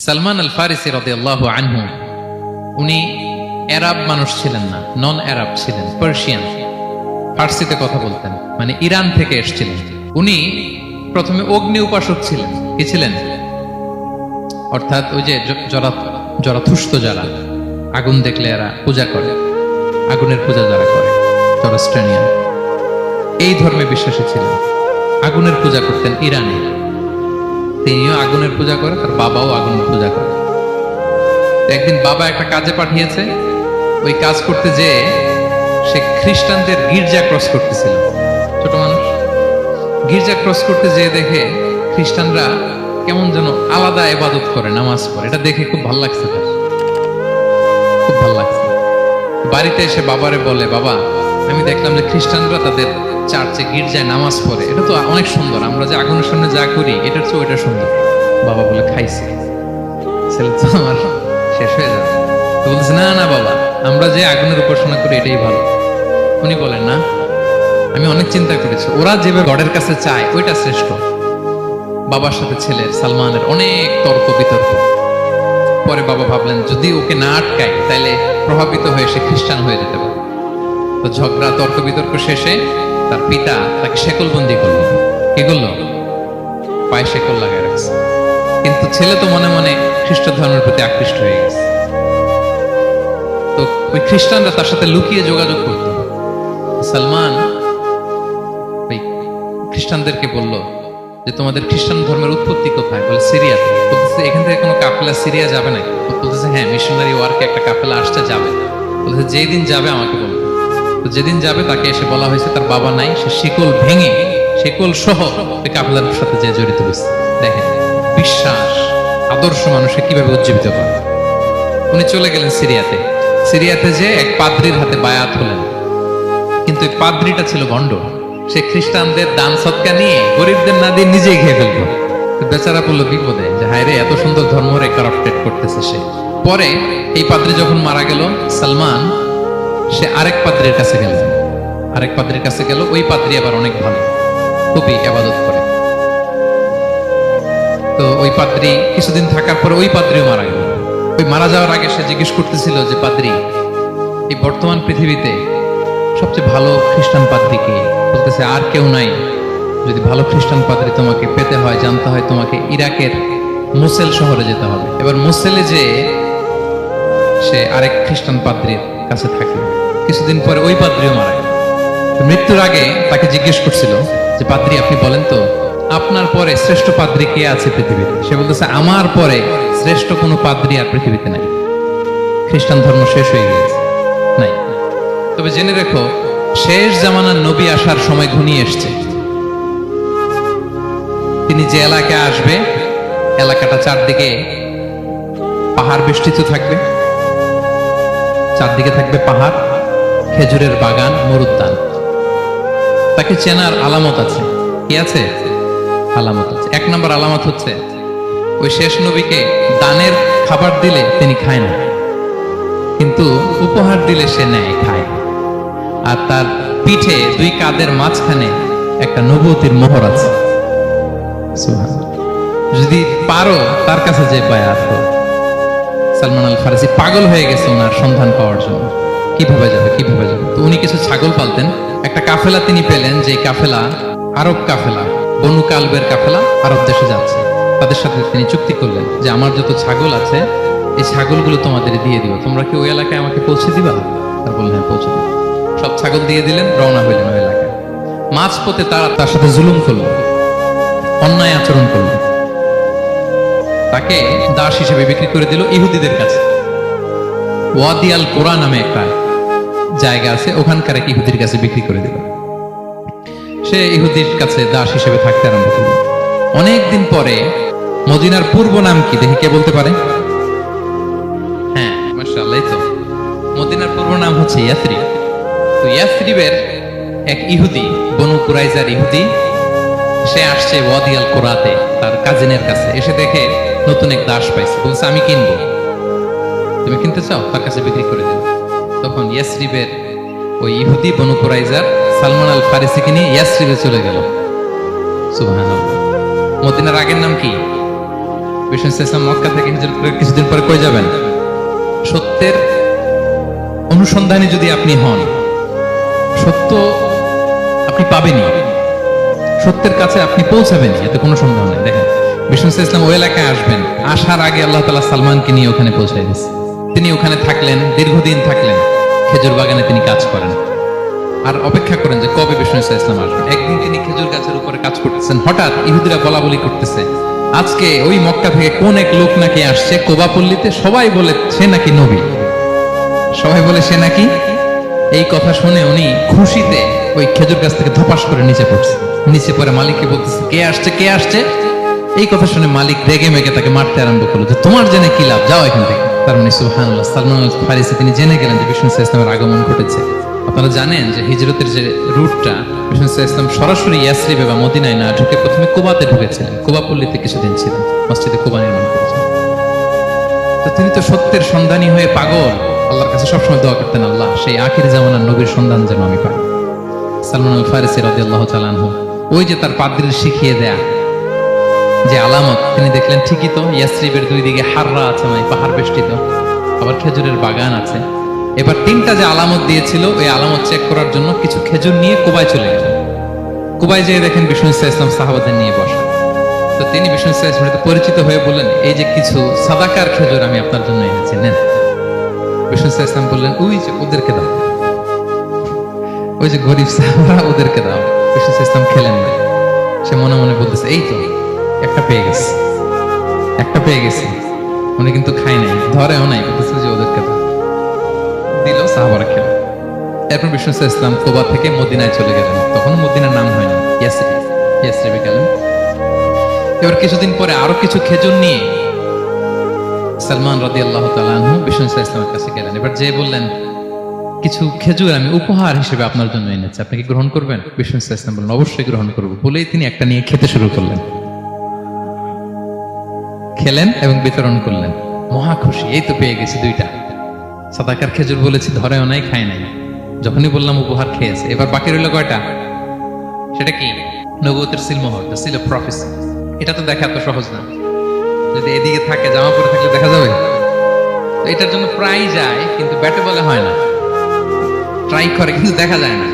সালমান আল ফারিসি রাদিয়াল্লাহু আনহু উনি আরব মানুষ ছিলেন না, নন আরব ছিলেন, পার্সিয়ান, ফার্সিতে কথা বলতেন, মানে ইরান থেকে এসেছিলেন। উনি প্রথমে অগ্নি উপাসক ছিলেন। কি ছিলেন? অর্থাৎ ওই যে জরাথুষ্ট যারা আগুন দেখলে এরা পূজা করে, আগুনের পূজা যারা করে, জরাস্ট্রেনিয়ান, এই ধর্মে বিশ্বাসী ছিলেন। আগুনের পূজা করতেন ইরানে। তিনিও আগুনের পূজা করে, তার বাবাও আগুনের পূজা করে। একদিন বাবা একটা কাজে পাঠিয়েছে, ওই কাজ করতে যেয়ে সে খ্রিস্টানদের গির্জা ক্রস করতেছিল। ছোট মানুষ গির্জা ক্রস করতে যেয়ে দেখে খ্রিস্টানরা কেমন যেন আলাদা ইবাদত করে, নামাজ পড়ে। এটা দেখে খুব ভালো লাগছে তার, খুব ভালো লাগছে। বাড়িতে এসে বাবারে বলে, বাবা আমি দেখলাম যে খ্রিস্টানরা তাদের চার্চে গির্জায় নামাজ পড়ে, এটা তো অনেক সুন্দর, আমরা যে আগুনের সামনে যা করি এটার চেয়ে ওইটা সুন্দর। বাবা বলে, খাইছে, ছেলে তো আমার শেষ হয়ে যাবে। তো বলছে, না না বাবা, আমরা যে আগুনের উপাসনা করি এটাই ভালো। উনি বলেন, না, আমি অনেক চিন্তা করেছি, ওরা যেভাবে গডের কাছে চায় ওইটা শ্রেষ্ঠ। বাবার সাথে ছেলের, সালমানের অনেক তর্ক বিতর্ক। পরে বাবা ভাবলেন, যদি ওকে না আটকায় তাহলে প্রভাবিত হয়ে সে খ্রিস্টান হয়ে যেতে পারে। তো ঝগড়া তর্ক বিতর্ক শেষে তার পিতা তাকে শেকলবন্দি করলো। কি করলো? পায়ে শেকল লাগায় রাখছে। কিন্তু ছেলে তো মনে মনে খ্রিস্ট ধর্মের প্রতি আকৃষ্ট হয়ে গেছে। তো ওই খ্রিস্টানরা তার সাথে লুকিয়ে যোগাযোগ করত। সালমান ওই খ্রিস্টানদেরকে বলল যে, তোমাদের খ্রিস্টান ধর্মের উৎপত্তি কোথায়? বলে, সিরিয়াতে। বলতেছে, এখান থেকে কোনো কাফেলা সিরিয়া যাবে নাকি? বলতেছে, হ্যাঁ, মিশনারি ওয়ার্কে একটা কাফেলা আসতে যাবে। বলতেছে, যেই দিন যাবে আমাকে বলবে। তো যেদিন যাবে তাকে এসে বলা হয়েছে তার বাবা নাই, সে শিকল ভেঙে, শিকল সহ ওই কাফেলার সাথে যে জড়িত হয়েছে। দেখেন বিশ্বাস, আদর্শ মানুষকে কিভাবে উজ্জীবিত করে। উনি চলে গেলেন সিরিয়াতে। সিরিয়াতে যে এক পাদ্রির হাতে বায়াত হলেন, কিন্তু এই পাদ্রিটা ছিল ভণ্ড। সে খ্রিস্টানদের দান সৎকা নিয়ে গরিবদের না দিয়ে নিজেই খেয়ে ফেলতো। বেচারা পড়লো বিপদে, যে হায় রে, এত সুন্দর ধর্মরে কারাপ্টেড করতেছে সে। পরে এই পাদ্রি যখন মারা গেল, সালমান সে আরেক পাদ্রির কাছে গেল। আরেক পাদ্রির কাছে গেল। ওই পাদ্রি আবার অনেক ভালো, খুবই ইবাদত করে। তো ওই পাদ্রি কিছুদিন থাকার পরে ওই পাদ্রিও মারা গেল। ওই মারা যাওয়ার আগে সে জিজ্ঞেস করতেছিল যে, পাদ্রি, এই বর্তমান পৃথিবীতে সবচেয়ে ভালো খ্রিস্টান পাদ্রি কে? বলতেছে, আর কেউ নাই। যদি ভালো খ্রিস্টান পাদ্রি তোমাকে পেতে হয়, জানতে হয়, তোমাকে ইরাকের মোসেল শহরে যেতে হবে। এবার মোসেলে যে সে আরেক খ্রিস্টান পাদ্রির কাছে থাকলো। কিছুদিন পরে ওই পাদ্রিও মারা গেল। মৃত্যুর আগে তাকে জিজ্ঞেস করছিল যে, পাদ্রি আপনি বলেন তো, আপনার পরে শ্রেষ্ঠ পাদ্রি কে আছে পৃথিবীতে? সে বলতেছে, আমার পরে শ্রেষ্ঠ কোনো পাদ্রি আর পৃথিবীতে নাই। খ্রিস্টান ধর্ম শেষ হয়ে গেছে, নাই। তবে জেনে রেখো, শেষ জামানার নবী আসার সময় ঘনিয়ে এসছে। তিনি যে এলাকায় আসবে, এলাকাটা চারদিকে পাহাড় বেষ্টিত থাকবে, চারদিকে থাকবে পাহাড়, খেজুরের বাগান, মরুদ্যান। তাকে চেনার আলামত আছে। কি আছে? আলামত আছে। এক নম্বর আলামত হচ্ছে, ওই শেষ নবীকে দানের খাবার দিলে তিনি খায় না, কিন্তু উপহার দিলে সে নেয়, খায়। আর তার পিঠে দুই কাঁধের মাঝখানে একটা নবুয়তির মোহর আছে। যদি পারো তার কাছে যে বায়াত হও। সালমান আল ফারিসি পাগল হয়ে গেছে ওনার সন্ধান পাওয়ার জন্য। কিভাবে যাবে, কিভাবে যাবে? তো উনি কিছু ছাগল পালতেন। একটা কাফেলা তিনি পেলেন, যে কাফেলা আরব কাফেলা, বনু কালবের কাফেলা, আরব দেশে যাচ্ছে। তাদের সাথে তিনি চুক্তি করলেন যে, আমার যত ছাগল আছে এই ছাগলগুলো তোমাদের দিয়ে দিব, তোমরা কি ওই এলাকায় আমাকে পৌঁছে দিবা? তার বললেন, হ্যাঁ, পৌঁছে দিব। সব ছাগল দিয়ে দিলেন, রওনা হইলেন ওই এলাকায়। মাঝপথে তারা তার সাথে জুলুম করল, অন্যায় আচরণ করল। তাকে দাস হিসেবে বিক্রি করে দিল ইহুদিদের কাছে। ওয়াদি আল কোরা নামে একটা জায়গা আছে, ওখানকার এক ইহুদির কাছে বিক্রি করে দিল। সে ইহুদির কাছে দাস হিসেবে থাকতে আরম্ভ করল। অনেকদিন পরে, মদিনার পূর্ব নাম কি দেখি কে বলতে পারে? হ্যাঁ, মাশাআল্লাহ, তো মদিনার পূর্ব নাম হচ্ছে ইয়াসরিব। তো ইয়াসরিবের এক ইহুদি, বনু কুরাইজার ইহুদি, সে আসছে ওয়াদি আল কোরাতে তার কাজিনের কাছে। এসে দেখে নতুন এক দাস পাইছে, বলছে, আমি কিনবো, তুমি কিনতে চাও? তার কাছে বিক্রি করে দিল। তখন ইয়াসরিবের ওই ইহুদি, বনু কুরাইজার, সালমান আল ফারিসিকে নিয়ে ইয়াসরিবে চলে গেল। সুবহানাল্লাহ। মদিনার আগের নাম কি? বিষ্ণু ইসলাম মক্কা থেকে হিজরত করে কিছুদিন পরে কই যাবেন? সত্যের অনুসন্ধানী যদি আপনি হন, সত্য আপনি পাবেনই, সত্যের কাছে আপনি পৌঁছাবেনই, এতে কোনো সন্দেহ নেই। দেখেন বিষ্ণু ইসলাম ওই এলাকায় আসবেন, আসার আগে আল্লাহ তাআলা সালমানকে নিয়ে ওখানে পৌঁছায় দিয়েছে। তিনি ওখানে থাকলেন, দীর্ঘদিন থাকলেন, খেজুর বাগানে তিনি কাজ করেন আর অপেক্ষা করেন যে কবে বিষ্ণু ইসলাম আসবেন। একদিন তিনি খেজুর গাছের উপরে কাজ করতেছেন, হঠাৎ ইহুদিরা বলা বলি করতেছে, আজকে ওই মক্কা থেকে কোন এক লোক নাকি আসছে কোবা পল্লীতে, সবাই বলে সে নাকি নবী, সবাই বলে সে নাকি। এই কথা শুনে উনি খুশিতে ওই খেজুর গাছ থেকে ধপাস করে নিচে পড়ছে। নিচে পড়ে মালিককে বলতেছে, কে আসছে কে আসছে। এই কথা শুনে মালিক রেগে মেগে তাকে মারতে আরম্ভ করলো, যে তোমার জেনে কি লাভ, যাও এখান থেকে। তার মানে সুবহানাল্লাহ, সালমান আল ফারিসি তিনি জেনে গেলেন যে বিষ্ণু ইসলামের আগমন ঘটেছে। আপনারা জানেন যে হিজরতের যে রুটটা, বিষ্ণু ইসলাম সরাসরি ইয়াসরিবে বা মদিনায় না ঢুকে প্রথমে কুবাতে ঢুকেছিলেন, কুবা পল্লীতে কিছুদিন ছিলেন, মসজিদে কুবা নির্মাণ করেছেন। তো তিনি তো সত্যের সন্ধানী হয়ে পাগল, আল্লাহর কাছে সবসময় দোয়া করতেন, আল্লাহ সেই আখির জামানার নবীর সন্ধান যেন আমি পাই। সালমান আল ফারিসি রাদিয়াল্লাহু তাআলা আনহু, ওই যে তার পাদ্রীর শিখিয়ে দেয়া যে আলামত, তিনি দেখলেন ঠিকই তো ইয়াসরিবের দুই দিকে হাররা আছে, মানে পাহাড় বেষ্টিত, আবার খেজুরের বাগান আছে। এবার তিনটা যে আলামত দিয়েছিল, ওই আলামত চেক করার জন্য কিছু খেজুর নিয়ে কুবায় চলে গেলেন। কুবায় যেয়ে দেখেন বিষ্ণু ইসলাম সাহাবাদের নিয়ে বসা। তো তিনি বিষ্ণু ইসলামের সাথে পরিচিত হয়ে বললেন, এই যে কিছু সাদাকার খেজুর আমি আপনার জন্য এনেছি, নেন। বিষ্ণু ইসলাম বললেন, ওই যে ওদেরকে দাও, ওই যে গরিব সাহাবারা, ওদেরকে দাও। বিষ্ণু ইসলাম খেলেন না, সে মনে মনে বলতেছে, এই তো একটা পেয়ে গেছে, একটা পেয়ে গেছে। উনি কিন্তু খাই নাই, ধরেও নাই, বলতেছে যে ওদেরকে দাও। দিল, সাহাবারা খেল। এরপর বিষ্ণু ইসলাম কুবা থেকে মদিনায় চলে গেলেন। তখন মদিনার নাম হয়নি, ইয়াসরিব, ইয়াসরিবে গেলেন। এবার কিছুদিন পরে আরো কিছু খেজুর নিয়ে সালমান রাদিয়াল্লাহু তাআলা আনহু বিষ্ণু ইসলামের কাছে গেলেন। এবার যে বললেন, কিছু খেজুর আমি উপহার হিসেবে আপনার জন্য এনেছি, আপনি কি গ্রহণ করবেন? বিষ্ণু ইসলাম বললেন, অবশ্যই গ্রহণ করব। বলেই তিনি একটা নিয়ে খেতে শুরু করলেন, খেলেন এবং বিতরণ করলেন। মহা খুশি, এই তো পেয়ে গেছি দুইটা সাদাকার খেজুর, বলেছি ধরেও নাই, খায় নাই। যখনই বললাম উপহার, খেয়েছে। এবার বাকি রইল কয়টা? সেটা কি? নবুয়তের সিলমোহর, দ্য সিল অফ প্রফেসি। এটা তো দেখা এত সহজ না, যদি এদিকে থাকে, জামা পরে থাকলে দেখা যাবে। তো এটার জন্য প্রায় যায়, কিন্তু ব্যাটে বলে হয় না, ট্রাই করে কিন্তু দেখা যায় না।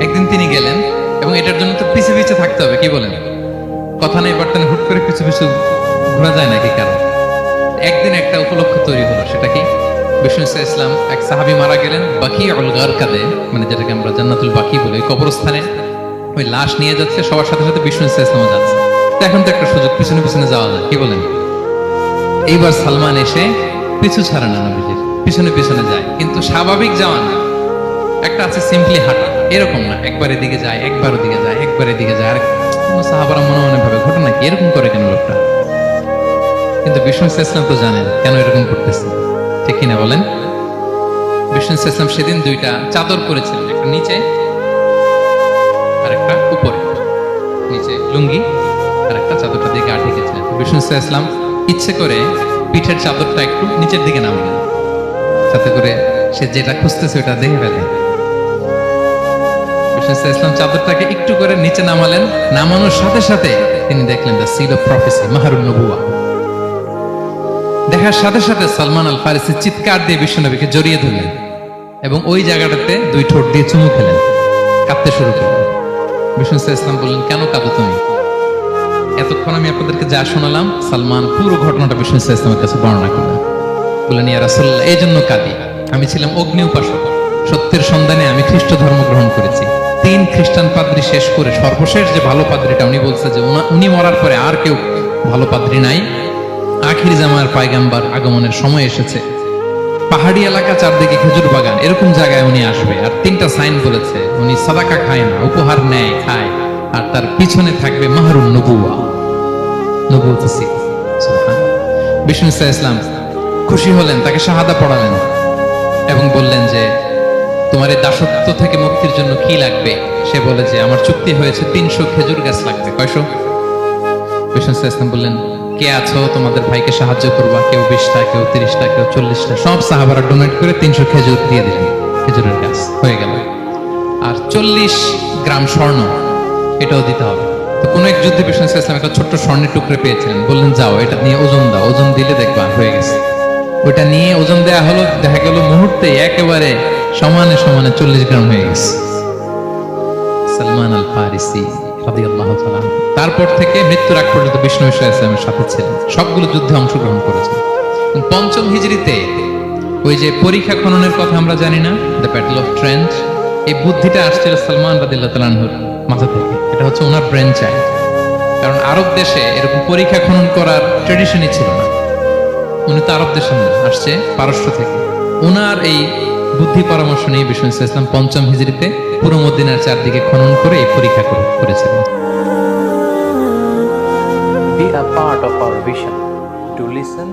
একদিন তিনি গেলেন, এবং এটার জন্য তো পিছে পিছে থাকতে হবে, কি বলেন? কথা নেই বার্তা নেই, হুট করে পিছু পিছু ঘোরা যায় নাকি কারণ? একদিন একটা উপলক্ষ তৈরি হলো, সেটা কি? বিষ্ণু ইসলাম এক সাহাবী মারা গেলেন বাকিউল গারকাদে, মানে যেটাকে আমরা জান্নাতুল বাকি বলি, কবরস্থানে ওই লাশ নিয়ে যাচ্ছে, সবার সাথে সাথে বিষ্ণু ইসলামও যাচ্ছে। তো এখন তো একটা সুযোগ, পিছনে পিছনে যাওয়া যায়, কি বলেন? এইবার সালমান এসে পিছু ছাড়ে না, নবীজির পিছনে পিছনে যায়, কিন্তু স্বাভাবিক যাওয়া না। একটা আছে সিম্পলি হাঁটা, এরকম না, একবার এদিকে যায়, একবার ওদিকে যায়, একবার এদিকে যায়। আর সাহাবারা মনে মনে ভাবে, ঘটনা কি, এরকম করে কেন লোকটা? কিন্তু বিষ্ণু ইসলাম তো জানেন কেন এরকম করতেছে, ঠিক কিনা বলেন? বিষ্ণু ইসলাম সেদিন দুইটা চাদর করেছিলেন, একটা নিচে আর একটা উপরে, নিচে লুঙ্গি আর একটা চাদরটা দিয়ে গা ঢেকেছিলেন। বিষ্ণু ইসলাম ইচ্ছে করে পিঠের চাদরটা একটু নিচের দিকে নামালেন, যাতে করে সে যেটা খুঁজতেছে ওটা দেখে ফেলে। বিষ্ণু ইসলাম চাদরটাকে একটু করে নিচে নামালেন, নামানোর সাথে সাথে তিনি দেখলেন দ্য সিল অফ প্রফেসি, মাহরুন নবুয়া। দেখার সাথে সাথে সালমান আল ফারিসি চিৎকার দিয়ে বিশ্বনবীকে জড়িয়ে ধরলেন এবং ওই জায়গাটাতে দুই ঠোঁট দিয়ে চুমু খেলেন, কাঁদতে শুরু করলেন। বিষ্ণু ইসলাম বললেন, কেন কাঁদো তুমি? এতক্ষণ আমি আপনাদেরকে যা শোনালাম, সালমান পুরো ঘটনাটা বিষ্ণু ইসলামের কাছে বর্ণনা করলেন। বললেন, ইয়া রাসূলুল্লাহ, এই জন্য কাঁদি, আমি ছিলাম অগ্নি উপাসক, সত্যের সন্ধানে আমি খ্রিস্ট ধর্ম গ্রহণ করেছি। 3 খ্রিস্টান পাদ্রী শেষ করে সর্বশেষ যে ভালো পাদ্রীটা, উনি বলছে যে উনি মরার পরে আর কেউ ভালো পাদ্রী নাই, আখির জামার পায়গাম্বার আগমনের সময় এসেছে। পাহাড়ি এলাকা, চারদিকে খেজুর বাগান, এরকম জায়গায় উনি আসবে। আর 3টা সাইন বলেছে, উনি সাদাকা খায় না, উপহার নেয়, খায়, আর তার পিছনে থাকবে মাহরুন নবুয়া, নবুয়তের সিল। সুবহানাল্লাহ। বিষ্ণু ইসলাম খুশি হলেন, তাকে শাহাদা পড়ালেন এবং বললেন যে, তোমার এই দাসত্ব থেকে মুক্তির জন্য কি লাগবে? সে বলে যে, আমার চুক্তি হয়েছে 300 খেজুর গাছ লাগবে। কয়শো? বিষ্ণু ইসলাম বললেন, কে আছো তোমাদের ভাইকে সাহায্য করবা? কেউ 20টা, কেউ 30টা, কেউ 40টা। সব সাহাবারা ডোনেট করে 300 খেজুর দিয়ে দিলেন, খেজুরের গাছ হয়ে গেল। আর 40 গ্রাম স্বর্ণ, এটাও দিতে হবে। তো কোন এক যুদ্ধে বিষ্ণু ইসলাম একটা ছোট্ট স্বর্ণের টুকরে পেয়েছিলেন, বললেন যাও এটা নিয়ে ওজন দাও, ওজন দিলে দেখবা হয়ে গেছে। ওইটা নিয়ে ওজন দেয়া হলো, দেখা গেল মুহূর্তে একেবারে সমানে সমানে 40 গ্রাম হয়ে গেছে। সালমান আল ফারিসি রাদিয়াল্লাহু তাআলা আনহু। তারপর থেকে মৃত্যুর আগ পর্যন্ত বিষ্ণু ইসলামের সাথে ছিলেন, সবগুলো যুদ্ধে অংশগ্রহণ করেছেন। পঞ্চম হিজরিতে ওই যে পরীক্ষা খননের কথা আমরা জানি না, দ্য ব্যাটল অফ ট্রেন্চ, এই বুদ্ধিটা আসছিল সালমান রাদিয়াল্লাহু তাআলা আনহুর মাথা থেকে। এটা হচ্ছে ওনার ব্রেন চাইল্ড। কারণ আরব দেশে এরকম পরীক্ষা খনন করার ট্রেডিশনই ছিল না। উনি তো আরব দেশে না, আসছে পারস্য থেকে। ওনার এই বুদ্ধি পরামর্শ নিয়ে বিষ্ণু ইসলাম পঞ্চম হিজরিতে পুরো মদিনার চারদিকে খনন করে এই পরীক্ষা করেছিলেন। Be a part of our vision to listen